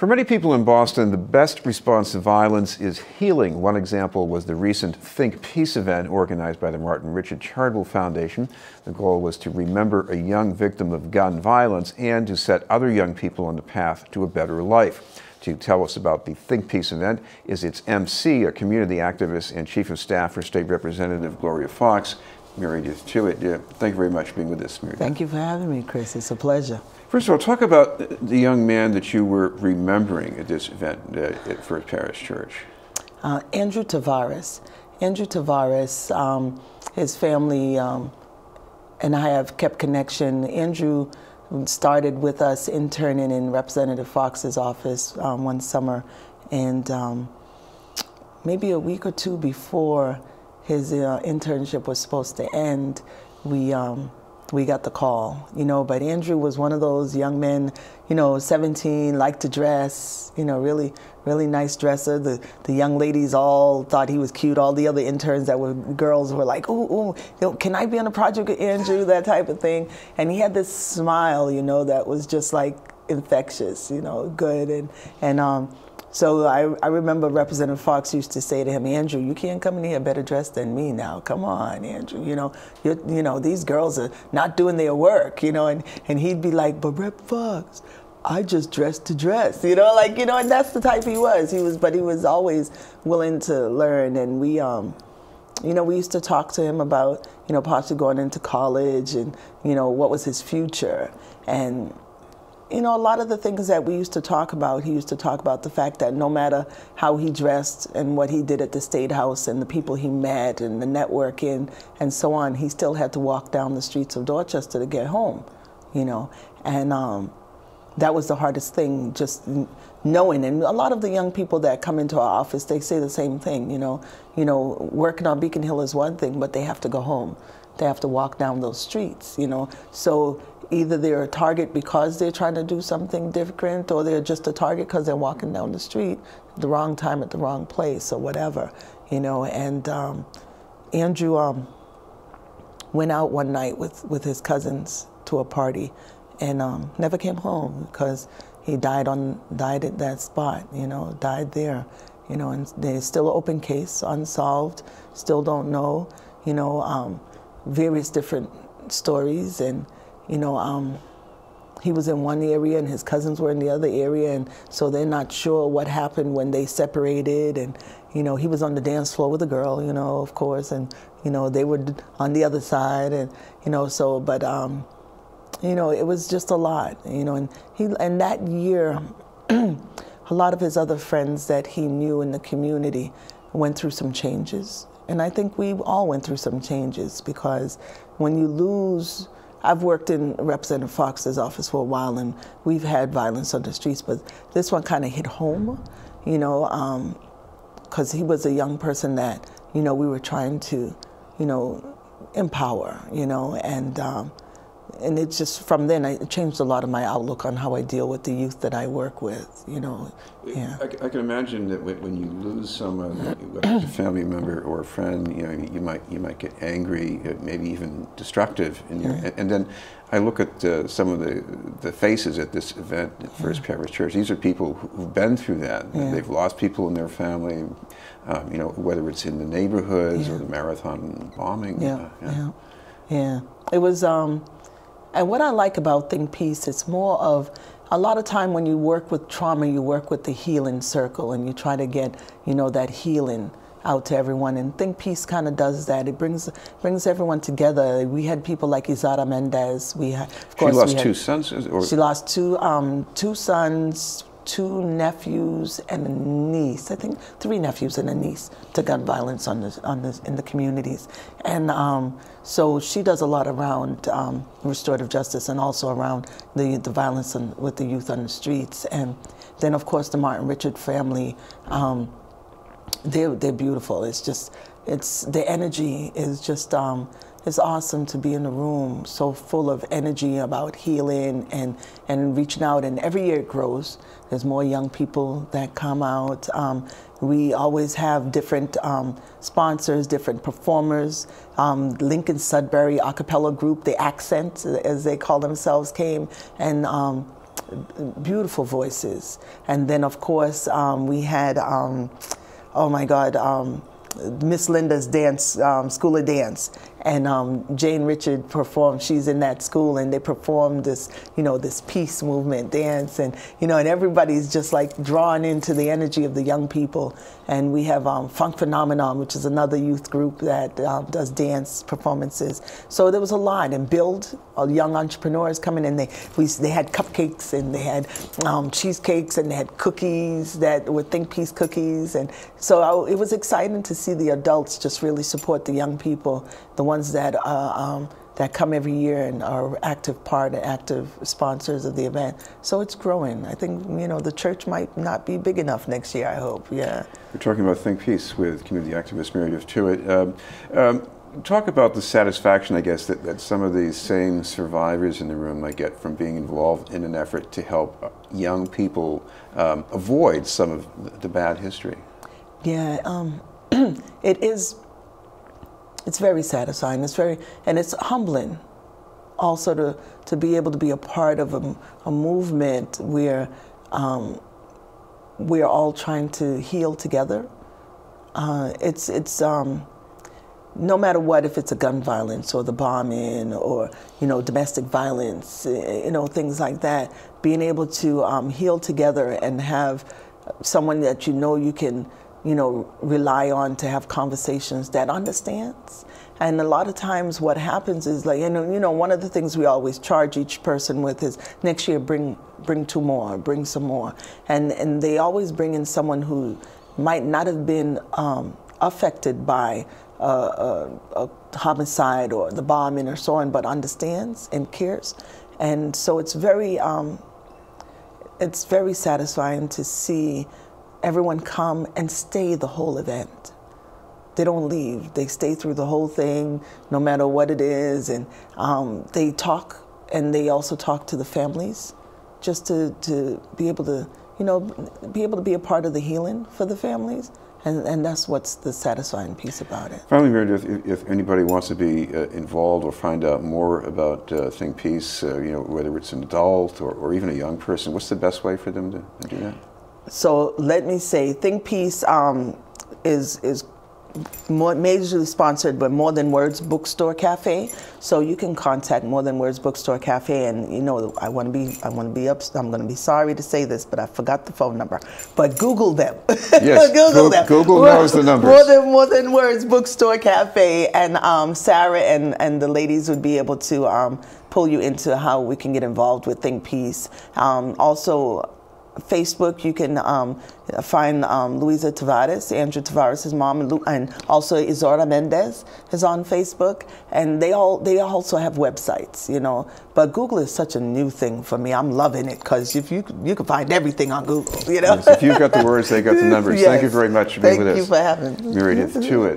For many people in Boston, the best response to violence is healing. One example was the recent Think Peace event organized by the Marydith Tuitt Foundation. The goal was to remember a young victim of gun violence and to set other young people on the path to a better life. To tell us about the Think Peace event is its MC, a community activist and Chief of Staff for State Representative Gloria Fox, Marydith Tuitt. Thank you very much for being with us, Marydith. Thank you for having me, Chris. It's a pleasure. First of all, talk about the young man that you were remembering at this event at First Parish Church. Andrew Tavares. Andrew Tavares, his family and I have kept connection. Andrew started with us interning in Representative Fox's office one summer, and maybe a week or two before his internship was supposed to end, we got the call, but Andrew was one of those young men, 17, liked to dress, really, really nice dresser. The young ladies all thought he was cute. All the other interns that were girls were like, ooh, can I be on a project with Andrew, that type of thing. And he had this smile, that was just like infectious, good. So I remember Representative Fox used to say to him, Andrew, you can't come in here better dressed than me now. Come on, Andrew. These girls are not doing their work. And he'd be like, but Rep Fox, I just dressed to dress. And that's the type he was. But he was always willing to learn. And we used to talk to him about, possibly going into college and, what was his future. And a lot of the things that we used to talk about, he used to talk about the fact that no matter how he dressed and what he did at the State House and the people he met and the networking and so on, he still had to walk down the streets of Dorchester to get home, And that was the hardest thing, just knowing. And a lot of the young people that come into our office, they say the same thing, working on Beacon Hill is one thing, but they have to go home. They have to walk down those streets, So either they're a target because they're trying to do something different, or they're just a target because they're walking down the street at the wrong time at the wrong place or whatever, And Andrew went out one night with his cousins to a party and never came home because he died at that spot, died there, and there's still an open case, unsolved, still don't know, various different stories. And he was in one area and his cousins were in the other area, and so they're not sure what happened when they separated. And he was on the dance floor with a girl, of course, and they were on the other side, and but it was just a lot, and that year a lot of his other friends that he knew in the community went through some changes, and I think we all went through some changes, because when you lose, I've worked in Representative Fox's office for a while, and we've had violence on the streets, but this one kind of hit home, because he was a young person that, we were trying to, empower, and it just, from then, it changed a lot of my outlook on how I deal with the youth that I work with, Yeah. I can imagine that when you lose someone, whether it's a family member or a friend, you might get angry, maybe even destructive. And then I look at some of the faces at this event at First Parish Church. These are people who've been through that. Yeah. They've lost people in their family, whether it's in the neighborhoods or the marathon bombing. Yeah. It was. And what I like about Think Peace, it's more of, a lot of time when you work with trauma, you work with the healing circle, and you try to get, that healing out to everyone. And Think Peace kind of does that. It brings everyone together. We had people like Izara Mendez. We had, of course, she lost two sons, or she lost two sons, 2 nephews and a niece. I think 3 nephews and a niece to gun violence in the communities. And so she does a lot around restorative justice, and also around the violence with the youth on the streets. And then, of course, the Marydith family. They're beautiful. The energy is just. It's awesome to be in a room so full of energy about healing and reaching out. And every year it grows. There's more young people that come out. We always have different sponsors, different performers. Lincoln Sudbury a cappella group, the Accent, as they call themselves, came and beautiful voices. And then, of course, we had, oh my God, Miss Linda's dance, School of Dance, and Jane Richard performed. She's in that school, and they performed this, this peace movement dance, and and everybody's just like drawn into the energy of the young people. And we have Funk Phenomenon, which is another youth group that does dance performances. So there was a lot, and Build, young entrepreneurs coming in. They had cupcakes, and they had cheesecakes, and they had cookies that were Think Peace cookies, and so it was exciting to see the adults just really support the young people, the ones that come every year and are active sponsors of the event. So it's growing. I think the church might not be big enough next year, I hope. Yeah. We're talking about Think Peace with community activist Marydith Tuitt. Talk about the satisfaction, I guess, that some of these same survivors in the room might get from being involved in an effort to help young people avoid some of the bad history. Yeah, it's very satisfying. And it's humbling also to be able to be a part of a movement where we're all trying to heal together. It's no matter what, if it's a gun violence or the bombing or domestic violence, things like that, being able to heal together and have someone that you can rely on to have conversations that understands. And a lot of times what happens is one of the things we always charge each person with is next year bring 2 more, bring some more. And they always bring in someone who might not have been affected by a homicide or the bombing or so on, but understands and cares. And so it's very satisfying to see everyone come and stay the whole event. They don't leave. They stay through the whole thing, no matter what it is. And they talk, and they also talk to the families, just to be able to, be a part of the healing for the families. And that's what's the satisfying piece about it. Finally, Marydith, if anybody wants to be involved or find out more about Think Peace, whether it's an adult or even a young person, what's the best way for them to do that? So let me say, Think Peace is majorly sponsored by More Than Words Bookstore Cafe. So you can contact More Than Words Bookstore Cafe, and I'm going to be sorry to say this, but I forgot the phone number. But Google them. Yes, Google them. Google knows the numbers. More Than Words Bookstore Cafe, and Sarah and the ladies would be able to pull you into how we can get involved with Think Peace. Also, Facebook, you can find Louisa Tavares, Andrew Tavares' mom, and also Izora Mendez is on Facebook, and they also have websites, But Google is such a new thing for me. I'm loving it because if you can find everything on Google, Yes, if you've got the words, they got the numbers. Yes. Thank you very much for being with us. Thank you for having me. Marydith Tuitt.